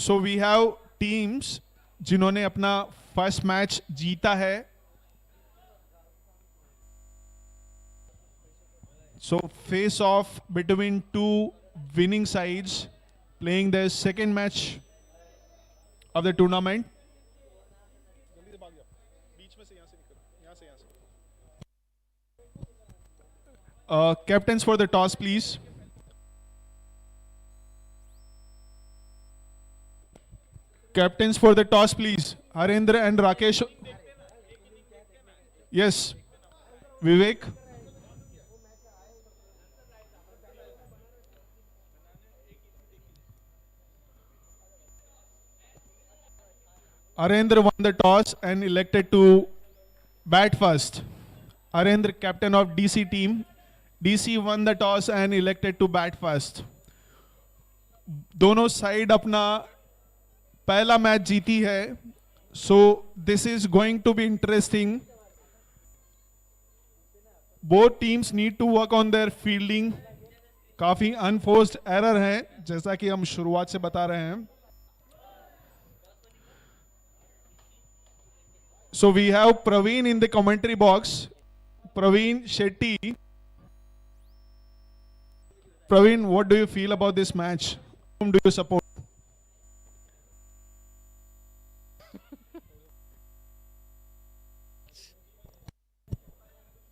So we have teams जिन्होंने अपना first match जीता है. So face off between two winning sides playing their second match of the tournament. Captains for the toss, please. Captains for the toss, please. Harendra and Rakesh. Yes. Vivek. Harendra won the toss and elected to bat first. Harendra, captain of DC team. DC won the toss and elected to bat first. दोनों side अपना पहला match जीती है. So this is going to be interesting. Both teams need to work on their fielding. काफी unforced error है जैसा कि हम शुरुआत से बता रहे हैं. So we have Praveen in the commentary box. Praveen Shetty. Praveen, what do you feel about this match? Whom do you support?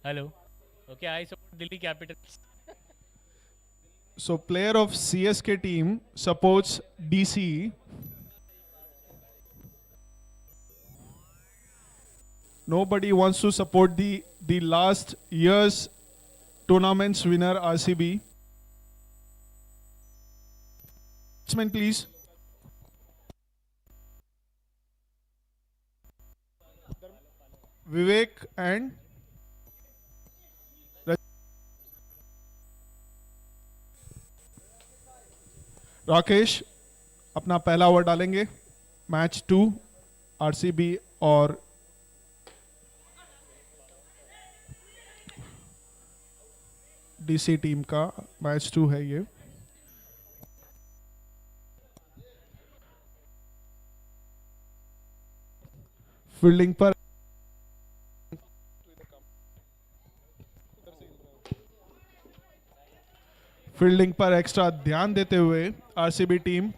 Hello. Okay, I support Delhi Capitals. So player of CSK team supports DC. Nobody wants to support the last year's tournament's winner RCB. Batsman, please. Vivek and Rakesh अपना पहला over डालेंगे. Match 2 RCB और DC team का match 2 है ये. Fielding पर extra ध्यान देते हुए RCB team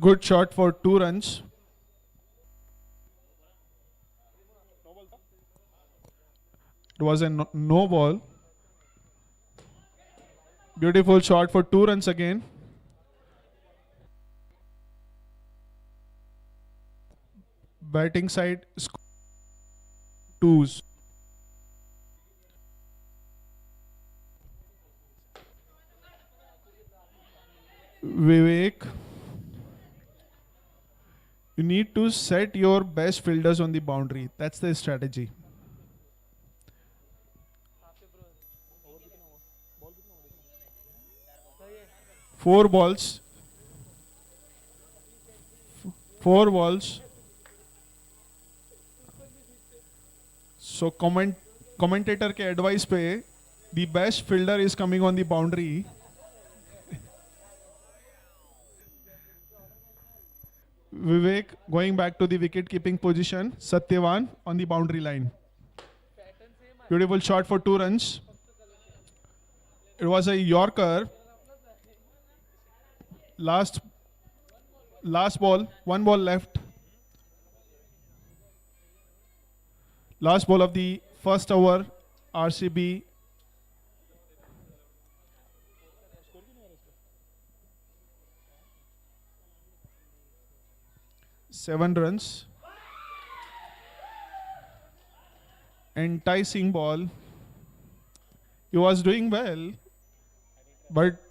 good shot for 2 runs. It was a no ball. Beautiful shot for 2 runs again. Batting side 2s. Vivek, you need to set your best fielders on the boundary. That's the strategy. Four balls. So commentator के advice पे the best fielder is coming on the boundary. Vivek going back to the wicket keeping position. Satyavan on the boundary line. Beautiful shot for 2 runs. It was a Yorker. Last ball, 1 ball left. Last ball of the first over, RCB. Seven runs. Enticing ball. He was doing well, but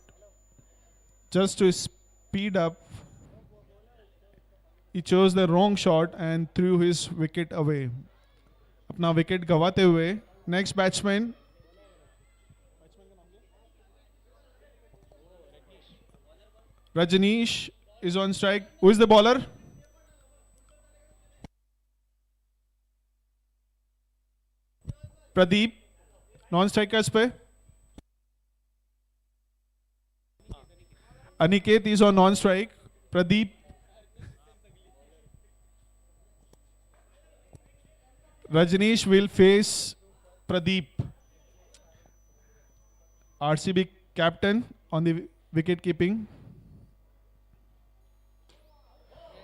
just to speed up, he chose the wrong shot and threw his wicket away. अपना wicket गवाते हुए next batsman Rajneesh is on strike. Who is the bowler? Pradeep non strikers पे. Aniket is on non-strike. Pradeep. Rajneesh will face Pradeep. RCB captain on the wicket keeping.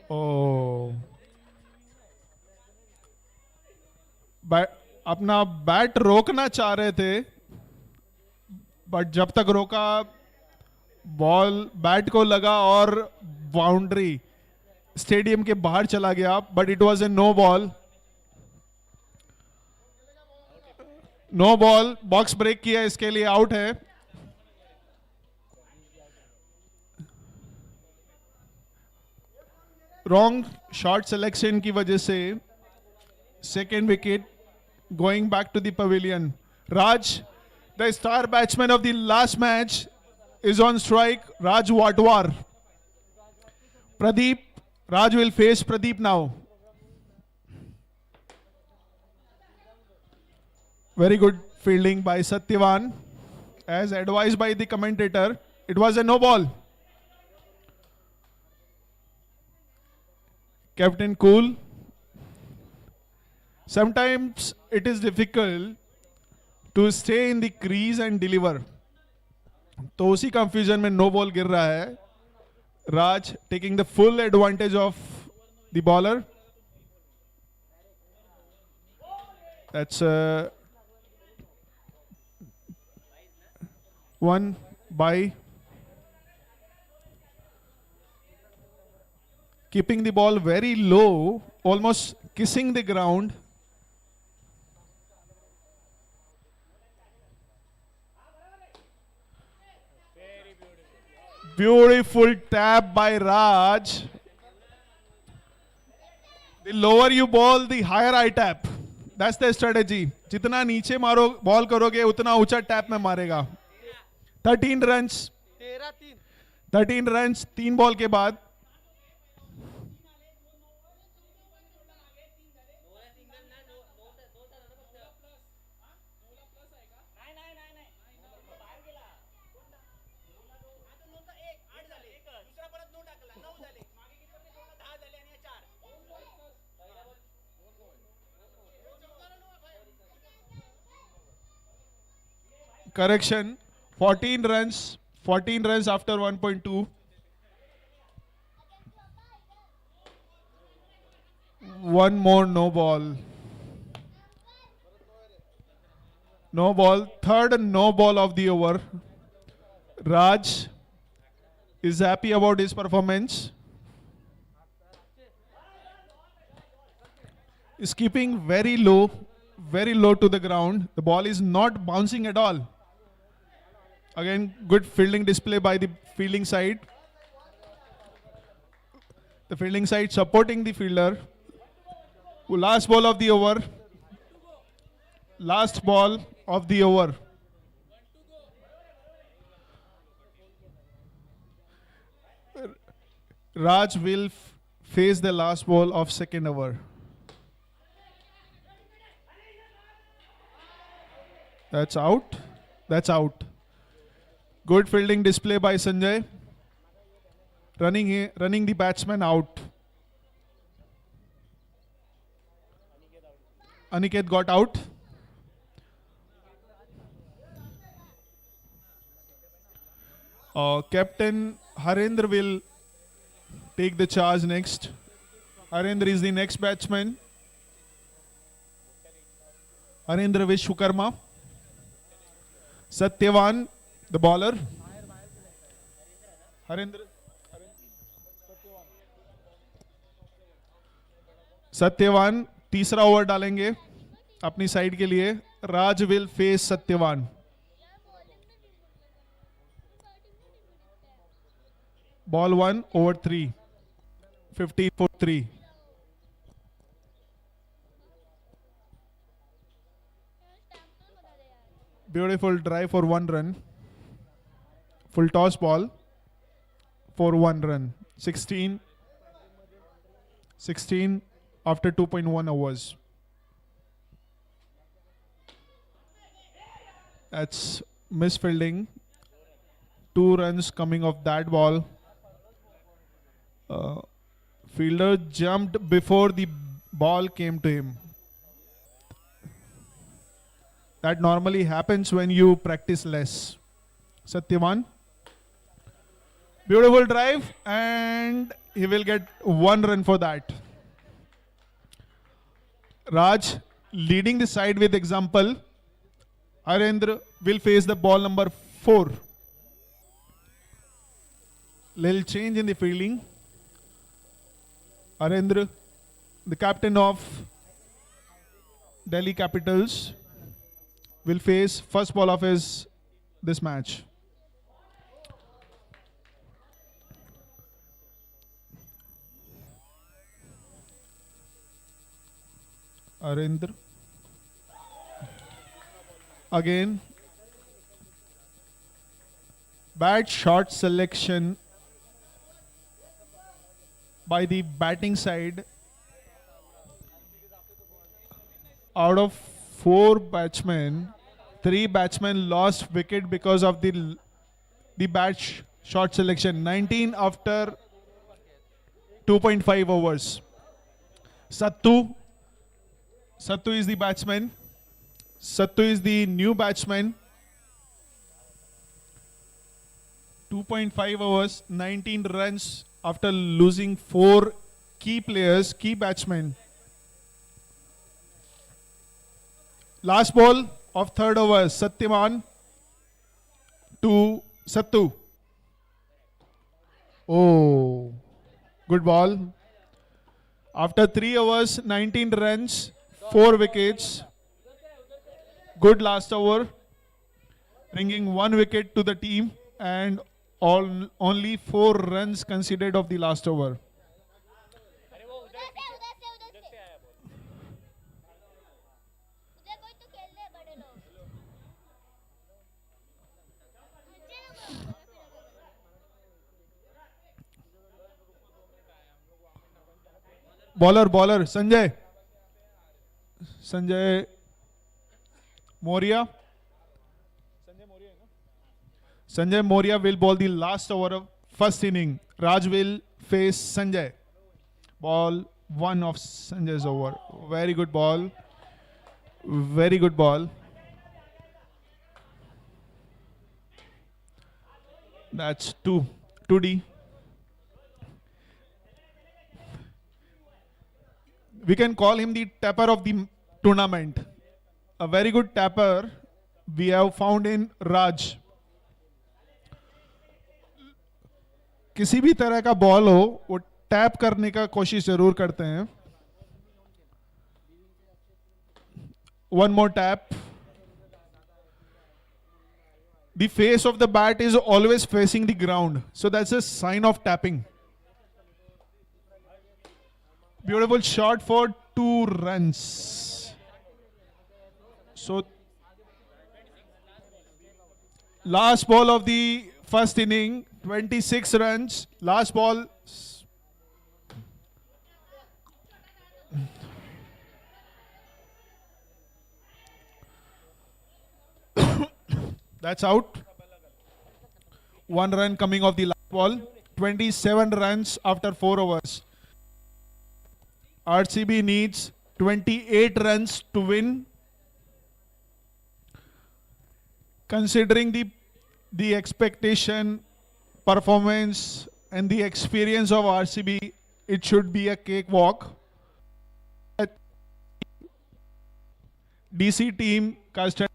Oh. अपना bat रोकना चाह रहे थे, but जब तक रोका बॉल बैट को लगा और बाउंड्री स्टेडियम के बाहर चला गया, but it was a no ball. No ball, box break किया, इसके लिए आउट है. रॉन्ग शॉट सिलेक्शन की वजह से second wicket going back to the pavilion. Raj, the star batsman of the last match, is on strike. Raj Watwar. Pradeep. Raj will face Pradeep now. Very good fielding by Satyavan. As advised by the commentator, it was a no ball. Captain Cool. Sometimes it is difficult to stay in the crease and deliver. तो उसी confusion में no ball गिर रहा है. Raj taking the full advantage of the bowler. That's one by keeping the ball very low, almost kissing the ground. Beautiful tap by Raj. The lower you ball, the higher I tap. That's the strategy. जितना नीचे मारो ball करोगे उतना ऊंचा tap में मारेगा. 13 runs. 13 runs 3 ball के बाद. Correction, 14 runs after 1.2. One more no ball. No ball, third no ball of the over. Raj is happy about his performance. Is keeping very low to the ground. The ball is not bouncing at all. Again, good fielding display by the fielding side. The fielding side supporting the fielder. Last ball of the over. Last ball of the over. Raj will face the last ball of second over. That's out. That's out. Good fielding display by Sanjay. Running the batsman out. Aniket got out. Captain Harendra will take the charge next. Harendra is the next batsman. Harendra Vishwakarma. Satyavan, the bowler. Harendra. Satyavan तीसरा over डालेंगे अपनी side के लिए. Raj will face Satyavan. Ball 1 over 3. 15 for 3. Beautiful drive for 1 run. Full toss ball for 1 run. 16 after 2.1 overs. That's misfielding. 2 runs coming off that ball. Uh, Fielder jumped before the ball came to him. That normally happens when you practice less. Satyavan. Beautiful drive, and he will get 1 run for that. Raj leading the side with example. Arendra will face the ball number 4. Little change in the fielding. Arendra, the captain of Delhi Capitals, will face first ball of his this match. Arendra. Again, bad shot selection by the batting side. Out of 4 batsmen, 3 batsmen lost wicket because of the bad shot selection. 19 after 2.5 overs. Sattu is the batsman. Sattu is the new batsman. 2.5 overs, 19 runs after losing 4 key players, key batsmen. Last ball of third over, Satyavan to Sattu. Oh, good ball. After 3 overs, 19 runs, 4 wickets. Good last over, bringing 1 wicket to the team and only 4 runs considered of the last over. अरे वो उधर से आया ball. उधर कोई तो खेल ले बड़े लोग Bowler Sanjay Moria. Sanjay Moria will bowl the last over of first inning. Raj will face Sanjay. Ball 1 of Sanjay's over. Very good ball. Very good ball. That's 2D. We can call him the tapper of the tournament. A very good tapper we have found in Raj. किसी भी तरह का ball हो वो tap करने का कोशिश जरूर करते हैं. One more tap. The face of the bat is always facing the ground, so that's a sign of tapping. Beautiful shot for 2 runs. So, last ball of the first inning, 26 runs. Last ball. That's out. 1 run coming off the last ball. 27 runs after 4 overs. RCB needs 28 runs to win. Considering the expectation, performance and the experience of RCB, it should be a cakewalk. DC team का strategy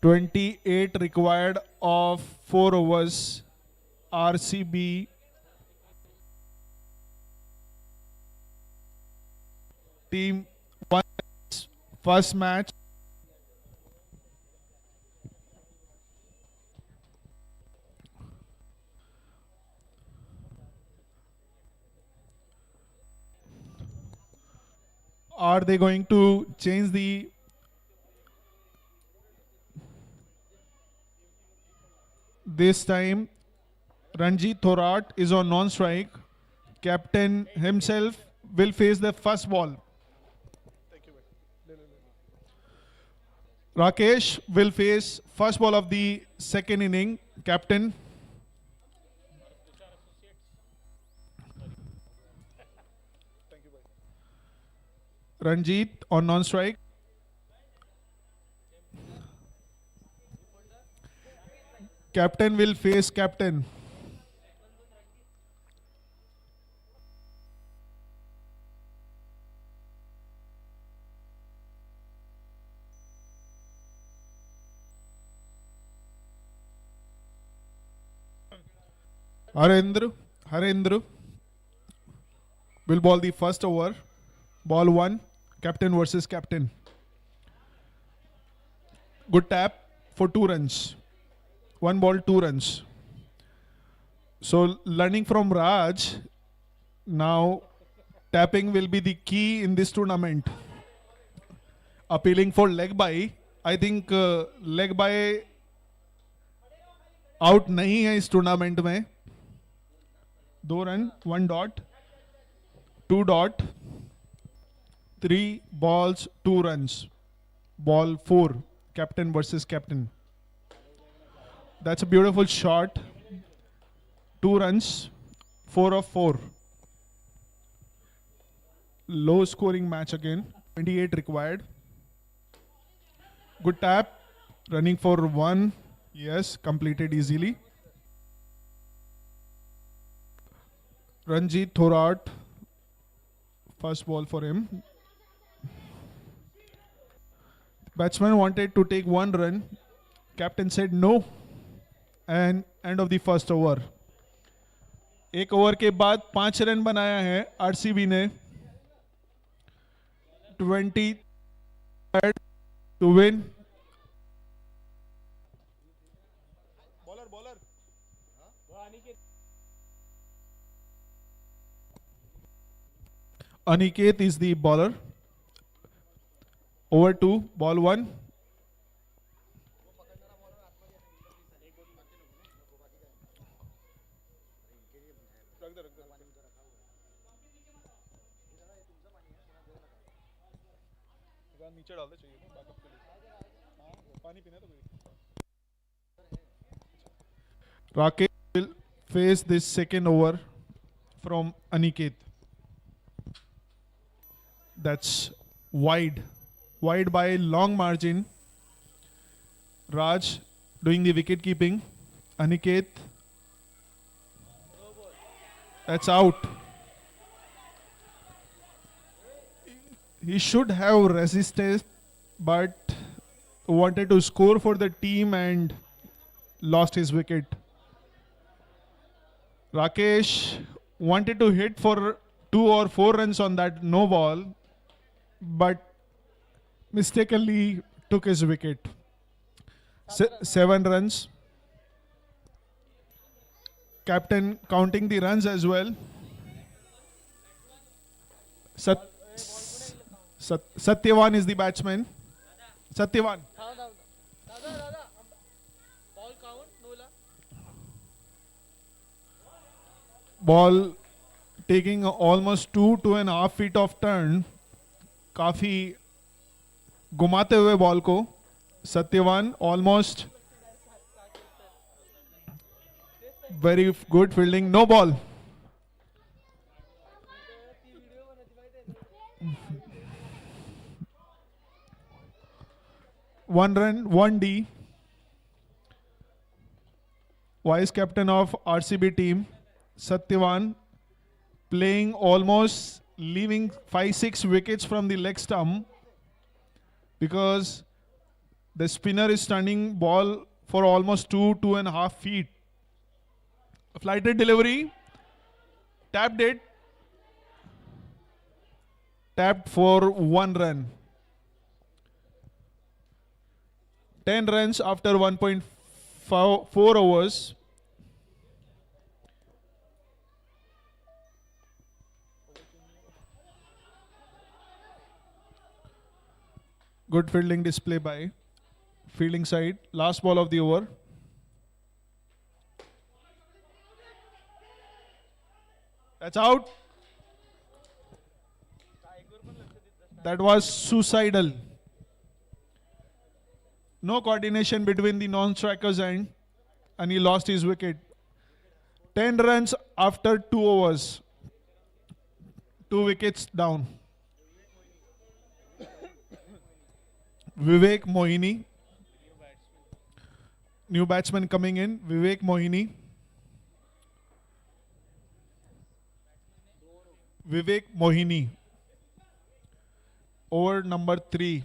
28 required of 4 overs. RCB team won first match. Are they going to change the This time, Ranjit Thorat is on non-strike. Captain himself will face the first ball. Rakesh will face first ball of the second inning. Captain. Ranjit on non-strike. Captain will face captain. Harendra will ball the first over. Ball one, captain versus captain. Good tap for 2 runs. 1 ball, 2 runs. So learning from Raj, now tapping will be the key in this tournament. Appealing for leg by. I think leg by out नहीं है इस tournament में. 2 run, 1 dot, 2 dot, 3 balls, 2 runs. Ball 4, captain versus captain. That's a beautiful shot. 2 runs, 4 of 4. Low scoring match again. 28 required. Good tap. Running for 1. Yes, completed easily. Ranjit Thorat. First ball for him. Batsman wanted to take 1 run. Captain said no. And end of the first over. 1 over के बाद 5 run बनाया है RCB ने. 20 to win. Aniket is the bowler. Over 2, ball 1. नीचे डाल दे चाहिए तो backup के लिए. पानी पीना तो Rakesh will face this second over from Aniket. That's wide by long margin. Raj doing the wicket keeping. Aniket. That's out. He should have resisted, but wanted to score for the team and lost his wicket. Rakesh wanted to hit for 2 or 4 runs on that no ball, but mistakenly took his wicket. 7 runs. Captain counting the runs as well. Satyavan is the batsman. Satyavan. Ball count, Nola. Ball taking almost 2.5 feet of turn. काफी घुमाते हुए ball को. Satyavan almost. Very good fielding. No ball. One run, 1D. Vice captain of RCB team, Satyavan, playing almost leaving 5-6 wickets from the leg stump because the spinner is turning ball for almost 2.5 feet. Flighted delivery, tapped it, tapped for 1 run. 10 runs after 1.4 overs. Good fielding display by fielding side. Last ball of the over. That's out. That was suicidal. No coordination between the non-strikers and he lost his wicket. 10 runs after 2 overs. 2 wickets down. Vivek Mohini. New batsman coming in. Vivek Mohini. Vivek Mohini. Over number 3.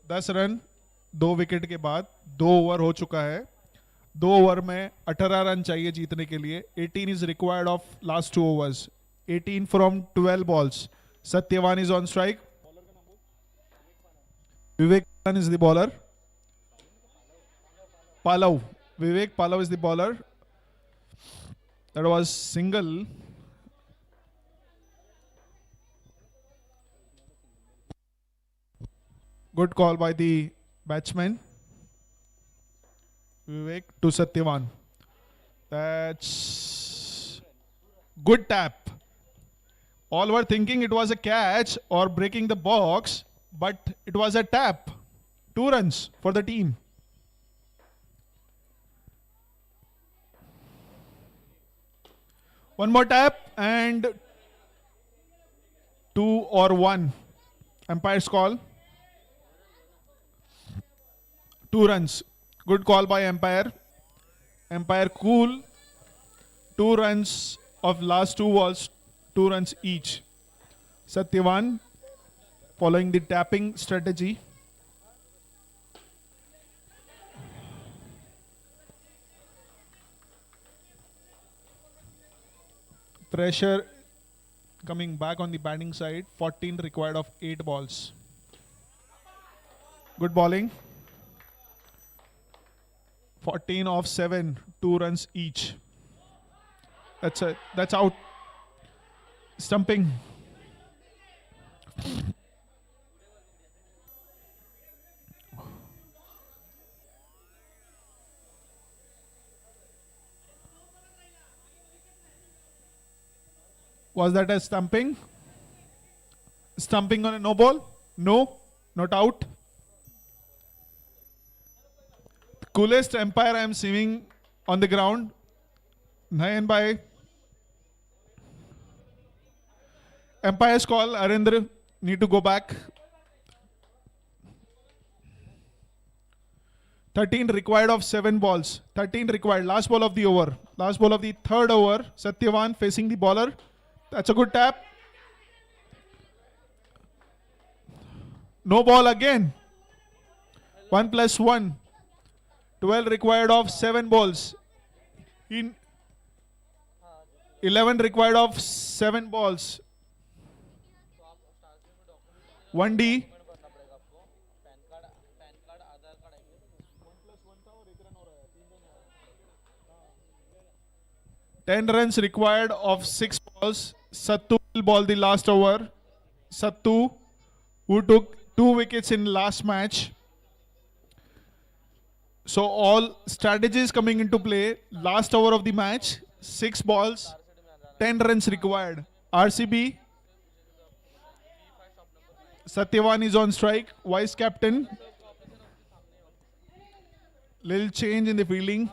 10 run 2 wicket के बाद 2 over हो चुका है. 2 over में 18 run चाहिए जीतने के लिए. 18 is required of last 2 overs. 18 from 12 balls. Satyavan is on strike. Vivek Palan is the bowler. Palav. Vivek Palav is the bowler. That was single. Good call by the batsman. Vivek to Satyavan. That's good tap. All were thinking it was a catch or breaking the box, but it was a tap. 2 runs for the team. One more tap and 2 or 1. Umpire's call. 2 runs. Good call by umpire. Umpire cool. 2 runs of last 2 balls. 2 runs each. Satyavan following the tapping strategy. Pressure coming back on the batting side. 14 required of 8 balls. Good bowling. 14 of 7, 2 runs each. That's it. That's out. Stumping. Was that a stumping? Stumping on a no ball? No, not out. Coolest umpire I am seeing on the ground. Nayan bhai. Umpire's call. Arindra need to go back. 13 required of 7 balls. 13 required. Last ball of the over. Last ball of the 3rd over. Satyavan facing the bowler. That's a good tap. No ball again. 1 plus 1. 12 required of 7 balls. In 11 required of 7 balls. 1D. 10 runs required of 6 balls. Sattu will bowl the last over. Sattu, who took 2 wickets in last match. So all strategies coming into play. Last over of the match. 6 balls. 10 runs required. RCB. Satyavan is on strike. Vice captain. Little change in the fielding.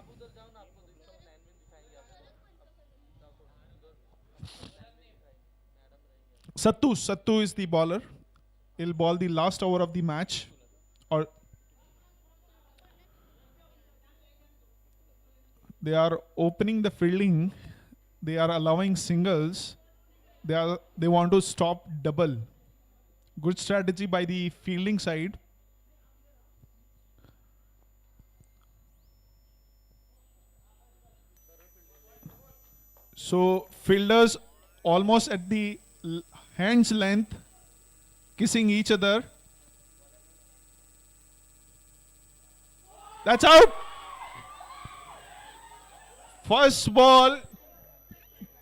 Sattu is the bowler. He'll bowl the last over of the match. Or they are opening the fielding. They are allowing singles. They want to stop double. Good strategy by the fielding side. So fielders almost at the hand's length, kissing each other. That's out. First ball,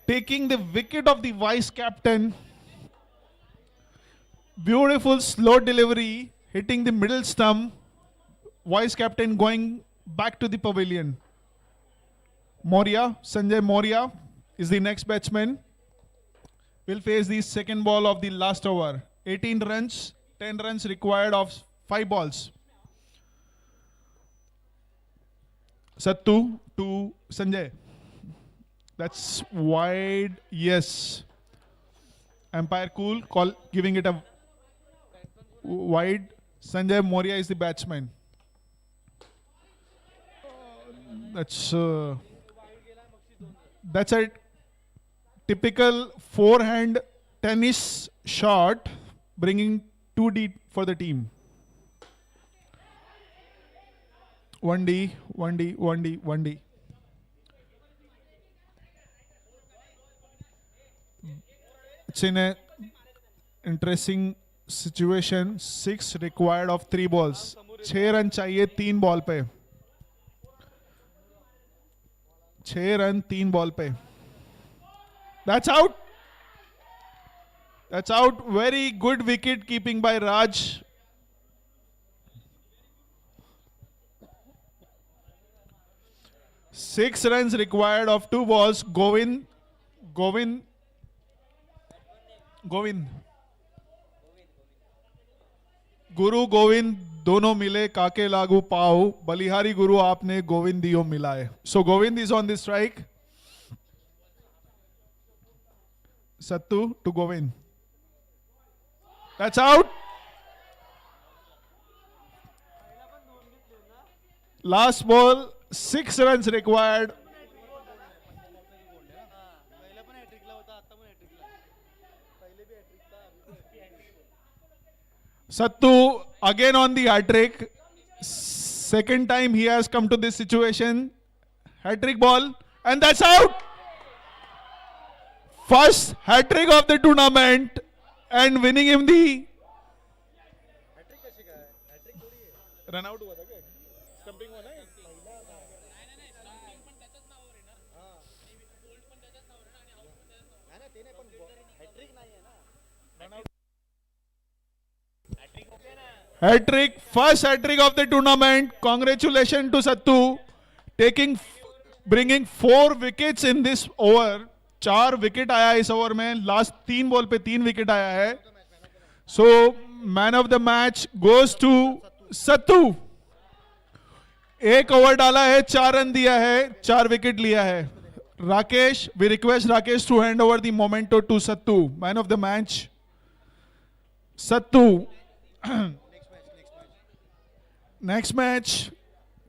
taking the wicket of the vice captain. Beautiful slow delivery, hitting the middle stump. Vice captain going back to the pavilion. Moria, Sanjay Moria is the next batsman. Will face the second ball of the last over. 18 runs, 10 runs required of 5 balls. Sattu to Sanjay. That's wide, yes. Umpire cool, call giving it a wide. Sanjay Moria is the batsman. That's a typical forehand tennis shot, bringing 2D for the team. 1D, 1D, 1D, 1D. It's in a interesting situation. 6 required of 3 balls. 6 run चाहिए 3 ball पे. 6 run 3 ball पे. That's out. That's out. Very good wicket keeping by Raj. Six runs required of 2 balls. Govind. गुरु गोविंद दोनों मिले काके लागू पाओ बलिहारी गुरु आपने गोविंद दियो मिलाए. So Govind is on the strike. Sattu to Govind. That's out. Last ball, 6 runs required. Sattu again on the hat-trick. Second time he has come to this situation. Hat-trick ball, and that's out. First hat-trick of the tournament and winning him the run out. Hat-trick, first hat-trick of the tournament. Congratulations to Sattu, bringing 4 wickets in this over. 4 wicket आया इस over में. Last 3 ball पे 3 wicket आया है. So man of the match goes to Sattu. 1 over डाला है, 4 run दिया है, 4 विकेट लिया है. Rakesh, we request Rakesh to hand over the memento to Sattu, man of the match. Sattu. Next match,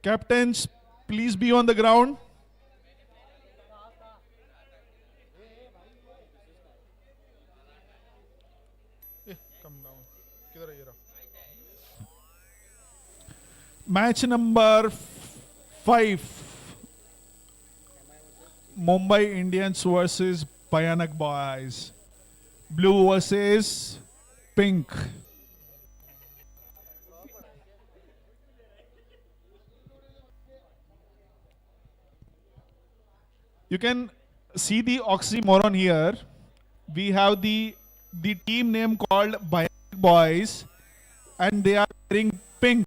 captains please be on the ground. Match number 5. Mumbai Indians versus Bhayanak Boys. Blue versus pink. You can see the oxymoron here. We have the team name called Bhayanak Boys, and they are wearing